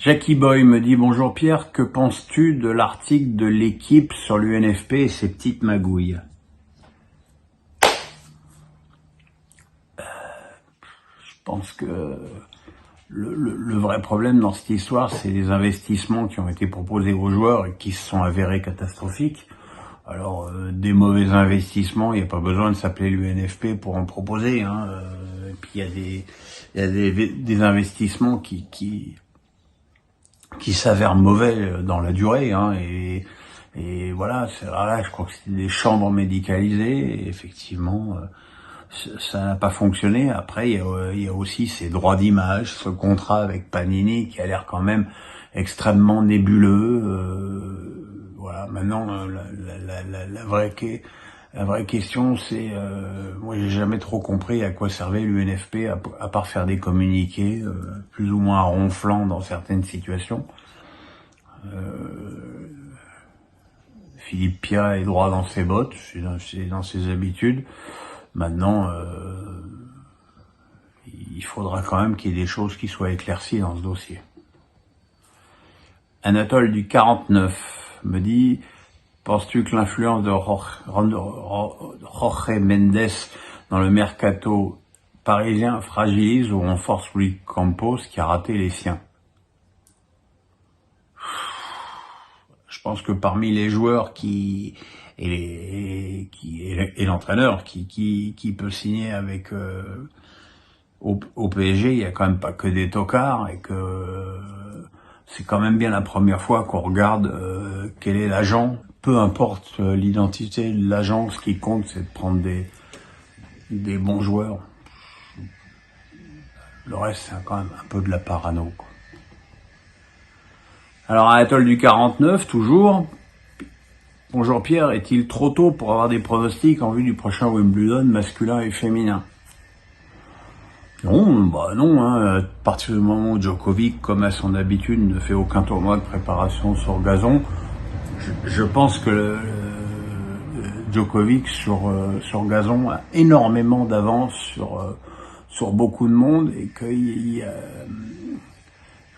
Jackie Boy me dit « Bonjour Pierre, que penses-tu de l'article de l'équipe sur l'UNFP et ses petites magouilles ?» Je pense que le vrai problème dans cette histoire, c'est les investissements qui ont été proposés aux joueurs et qui se sont avérés catastrophiques. Alors, des mauvais investissements, il n'y a pas besoin de s'appeler l'UNFP pour en proposer. Et puis il y a des investissements qui s'avèrent mauvais dans la durée. Et voilà, là, je crois que c'était des chambres médicalisées. Et effectivement, ça n'a pas fonctionné. Après, il y a aussi ces droits d'image, ce contrat avec Panini qui a l'air quand même extrêmement nébuleux. Voilà. Maintenant, la vraie question, c'est, moi, j'ai jamais trop compris à quoi servait l'UNFP à part faire des communiqués, plus ou moins ronflants dans certaines situations. Philippe Pia est droit dans ses bottes, c'est dans ses habitudes. Maintenant, il faudra quand même qu'il y ait des choses qui soient éclaircies dans ce dossier. Anatole du 49 me dit « Penses-tu que l'influence de Jorge Mendes dans le mercato parisien fragilise ou renforce Luis Campos qui a raté les siens ?» Je pense que parmi les joueurs et l'entraîneur qui peut signer avec au PSG, il y a quand même pas que des tocards et que c'est quand même bien la première fois qu'on regarde quel est l'agent. Peu importe l'identité de l'agent, ce qui compte, c'est de prendre des bons joueurs. Le reste, c'est quand même un peu de la parano, quoi. Alors, Anatole du 49, toujours. Bonjour Pierre, est-il trop tôt pour avoir des pronostics en vue du prochain Wimbledon masculin et féminin? Non, à partir du moment où Djokovic, comme à son habitude, ne fait aucun tournoi de préparation sur gazon, je pense que Djokovic sur gazon a énormément d'avance sur beaucoup de monde et que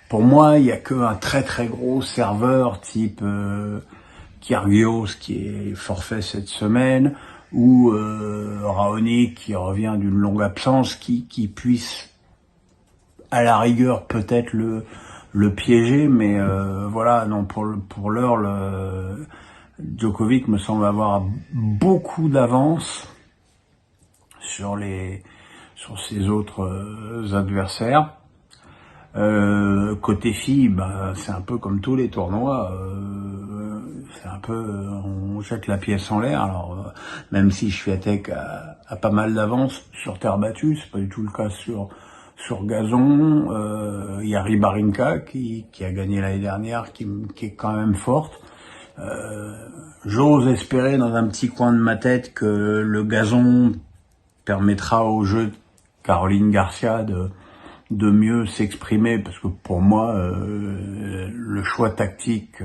pour moi, il y a qu'un très très gros serveur type Kyrgios qui est forfait cette semaine ou Raonic qui revient d'une longue absence qui puisse à la rigueur peut-être le piéger, mais voilà, non, pour l'heure, Djokovic me semble avoir beaucoup d'avance sur ses autres adversaires. Côté filles, c'est un peu comme tous les tournois, c'est un peu, on jette la pièce en l'air. Alors, même si Swiatek a pas mal d'avance sur terre battue, c'est pas du tout le cas sur gazon. Il y a Rybarinka qui a gagné l'année dernière, qui est quand même forte. J'ose espérer dans un petit coin de ma tête que le gazon permettra au jeu de Caroline Garcia de mieux s'exprimer, parce que pour moi, le choix tactique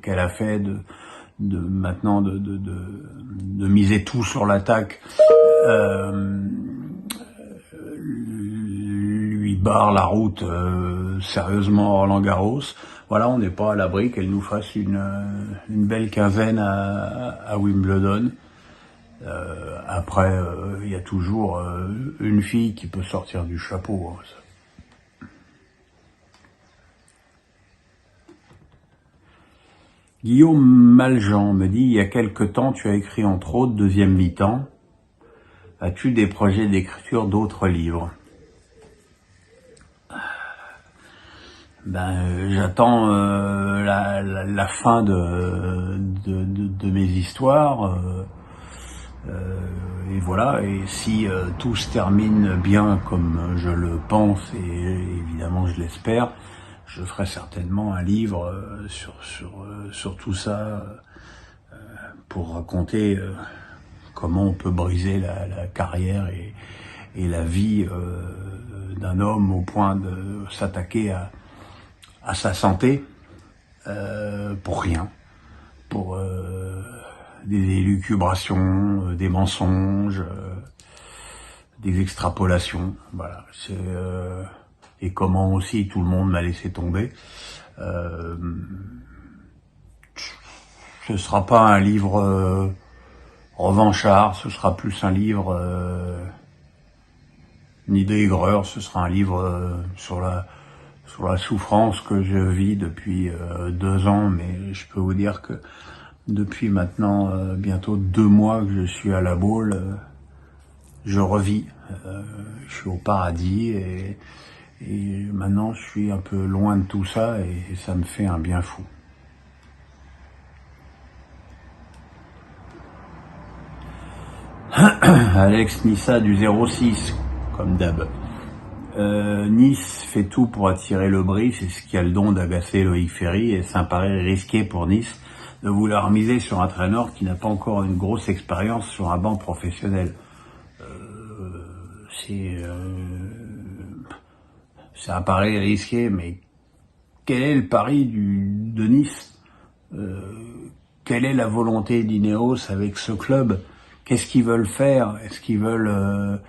qu'elle a fait de maintenant de miser tout sur l'attaque lui barre la route sérieusement à Roland-Garros. Voilà, on n'est pas à l'abri qu'elle nous fasse une belle quinzaine à Wimbledon. Après, il y a toujours une fille qui peut sortir du chapeau. Guillaume Maljean me dit « Il y a quelque temps, tu as écrit entre autres Deuxième mi-temps. As-tu des projets d'écriture d'autres livres ?» J'attends la fin de mes histoires. Et voilà, et si tout se termine bien comme je le pense, et évidemment je l'espère, je ferai certainement un livre sur tout ça, pour raconter comment on peut briser la carrière et la vie d'un homme au point de s'attaquer à sa santé pour rien, pour des élucubrations, des mensonges, des extrapolations, voilà. Et comment aussi tout le monde m'a laissé tomber. Euh, Ce sera pas un livre revanchard, ce sera plus un livre ni d'aigreur, ce sera un livre sur la souffrance que je vis depuis 2 ans, mais je peux vous dire que depuis maintenant bientôt 2 mois que je suis à La Baule, je revis, je suis au paradis et maintenant je suis un peu loin de tout ça et ça me fait un bien fou. Alex Nissa du 06, comme d'hab. Nice fait tout pour attirer le bris, c'est ce qui a le don d'agacer Loïc Ferry, et ça me paraît risqué pour Nice de vouloir miser sur un entraîneur qui n'a pas encore une grosse expérience sur un banc professionnel. Ça paraît risqué, mais quel est le pari de Nice? Quelle est la volonté d'Ineos avec ce club? Qu'est-ce qu'ils veulent faire? Est-ce qu'ils veulent...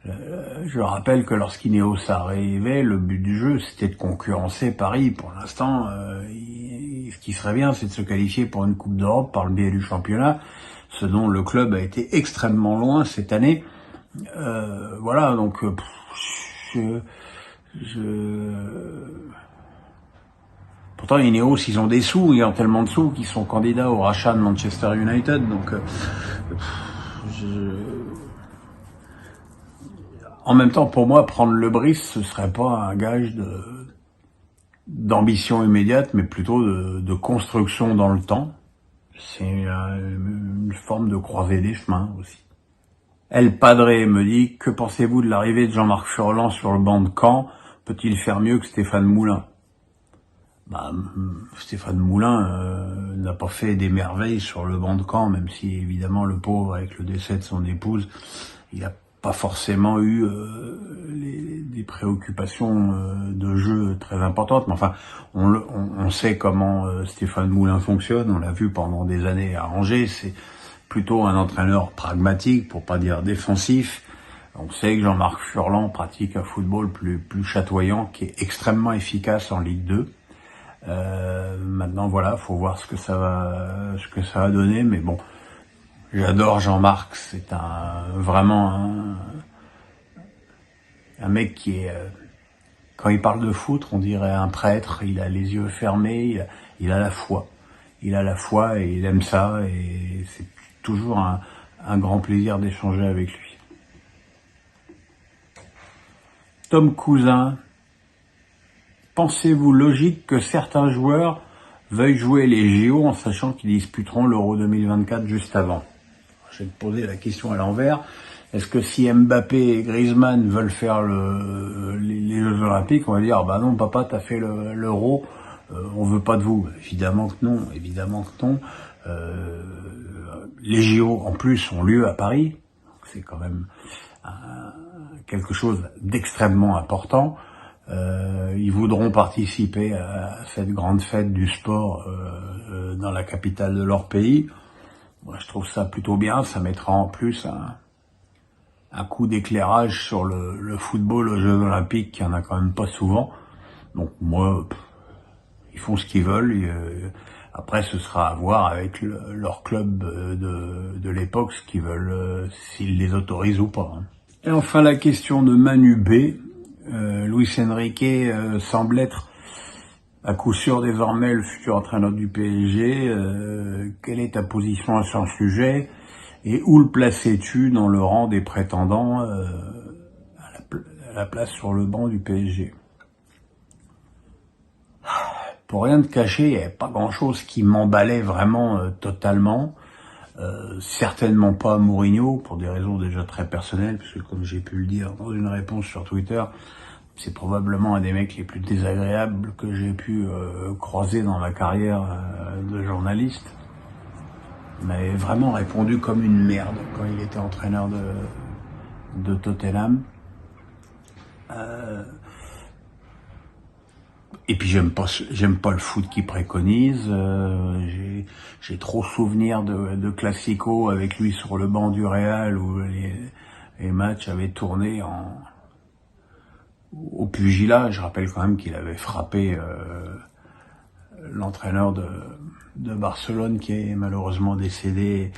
je rappelle que lorsqu'Ineos arrivait, le but du jeu, c'était de concurrencer Paris. Pour l'instant, ce qui serait bien, c'est de se qualifier pour une Coupe d'Europe par le biais du championnat, ce dont le club a été extrêmement loin cette année. Voilà, donc... Pourtant, Ineos, ils ont des sous, ils ont tellement de sous qu'ils sont candidats au rachat de Manchester United. Donc, en même temps, pour moi, prendre le Brice, ce serait pas un gage d'ambition immédiate, mais plutôt de construction dans le temps. C'est une forme de croisée des chemins aussi. El Padre me dit: que pensez-vous de l'arrivée de Jean-Marc Furlan sur le banc de Caen? Peut-il faire mieux que Stéphane Moulin? Stéphane Moulin n'a pas fait des merveilles sur le banc de Caen, même si évidemment le pauvre, avec le décès de son épouse, il n'a pas forcément eu des préoccupations de jeu très importantes. Mais enfin, on sait comment Stéphane Moulin fonctionne, on l'a vu pendant des années à Angers. C'est plutôt un entraîneur pragmatique, pour pas dire défensif. On sait que Jean-Marc Furlan pratique un football plus chatoyant, qui est extrêmement efficace en Ligue 2. Maintenant, voilà, faut voir ce que ça va donner, mais bon, j'adore Jean-Marc, c'est vraiment un mec qui est, quand il parle de foot, on dirait un prêtre. Il a les yeux fermés, il a la foi, et il aime ça, et c'est toujours un grand plaisir d'échanger avec lui. Tom Cousin: pensez-vous logique que certains joueurs veuillent jouer les JO en sachant qu'ils disputeront l'Euro 2024 juste avant? Je vais te poser la question à l'envers. Est-ce que si Mbappé et Griezmann veulent faire les Jeux Olympiques, on va dire: bah non papa, t'as fait l'Euro, on veut pas de vous? Évidemment que non, les JO en plus ont lieu à Paris, c'est quand même quelque chose d'extrêmement important. Ils voudront participer à cette grande fête du sport dans la capitale de leur pays. Moi, je trouve ça plutôt bien. Ça mettra en plus un coup d'éclairage sur le football aux Jeux Olympiques, qui en a quand même pas souvent. Donc moi, ils font ce qu'ils veulent. Après, ce sera à voir avec leur club de l'époque, ce qu'ils veulent, s'ils les autorisent ou pas. Et enfin, la question de Manu B. Luis Enrique semble être à coup sûr désormais le futur entraîneur du PSG. Quelle est ta position à ce sujet, et où le plaçais-tu dans le rang des prétendants à la place sur le banc du PSG? Pour rien te cacher, il n'y avait pas grand-chose qui m'emballait vraiment totalement. Certainement pas Mourinho, pour des raisons déjà très personnelles, puisque comme j'ai pu le dire dans une réponse sur Twitter, c'est probablement un des mecs les plus désagréables que j'ai pu croiser dans ma carrière de journaliste. Il m'avait vraiment répondu comme une merde quand il était entraîneur de Tottenham. Et puis j'aime pas le foot qu'il préconise. J'ai trop souvenir de classico avec lui sur le banc du Real, où les matchs avaient tourné au pugilat. Je rappelle quand même qu'il avait frappé l'entraîneur de Barcelone qui est malheureusement décédé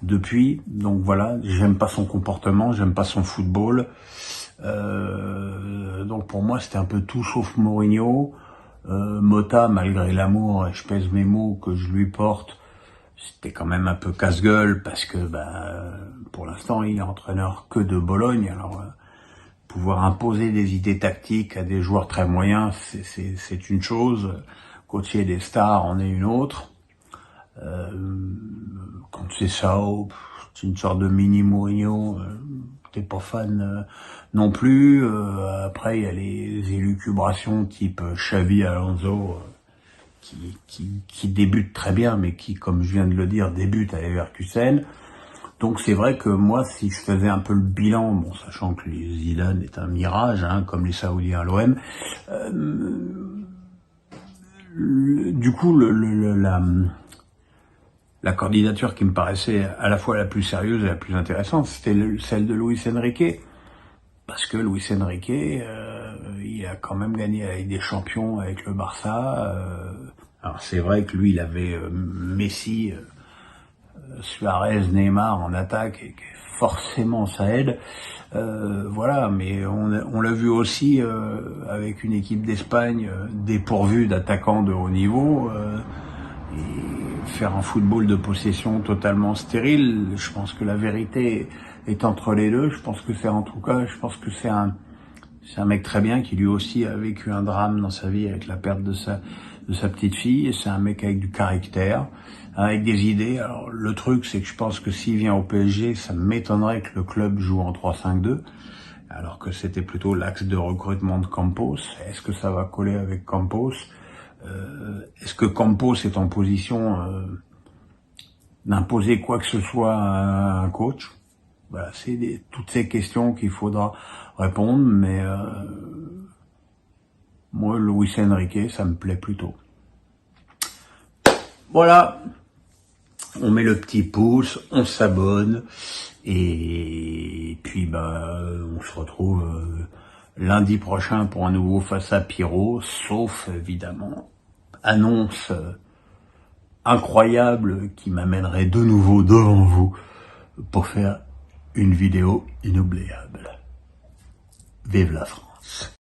depuis. Donc voilà, j'aime pas son comportement, j'aime pas son football. Donc pour moi c'était un peu tout sauf Mourinho. Mota, malgré l'amour, et je pèse mes mots, que je lui porte, c'était quand même un peu casse-gueule parce que pour l'instant il est entraîneur que de Bologne. Alors pouvoir imposer des idées tactiques à des joueurs très moyens, c'est une chose. Coacher des stars en est une autre. Quand c'est ça, c'est une sorte de mini Mourinho. T'es pas fan non plus. Après, il y a les élucubrations type Xavi Alonso qui débutent très bien, mais qui, comme je viens de le dire, débutent à Leverkusen. Donc c'est vrai que moi, si je faisais un peu le bilan, bon, sachant que les Zidane est un mirage, comme les Saoudiens à l'OM, du coup, la candidature qui me paraissait à la fois la plus sérieuse et la plus intéressante, c'était celle de Luis Enrique. Parce que Luis Enrique, il a quand même gagné la Ligue des Champions avec le Barça. Alors c'est vrai que lui, il avait Messi, Suarez, Neymar en attaque, et que forcément ça aide. Voilà, mais on l'a vu aussi avec une équipe d'Espagne dépourvue d'attaquants de haut niveau. Et faire un football de possession totalement stérile, je pense que la vérité est entre les deux. Je pense que c'est un mec très bien qui lui aussi a vécu un drame dans sa vie avec la perte de sa petite fille. Et c'est un mec avec du caractère, avec des idées. Alors le truc, c'est que je pense que s'il vient au PSG, ça m'étonnerait que le club joue en 3-5-2, alors que c'était plutôt l'axe de recrutement de Campos. Est-ce que ça va coller avec Campos? Est-ce que Campos est en position d'imposer quoi que ce soit à un coach? Voilà, c'est toutes ces questions qu'il faudra répondre, mais moi, Luis Enrique, ça me plaît plutôt. Voilà, on met le petit pouce, on s'abonne, et puis on se retrouve lundi prochain pour un nouveau Face à Pierrot, sauf évidemment annonce incroyable qui m'amènerait de nouveau devant vous pour faire une vidéo inoubliable. Vive la France!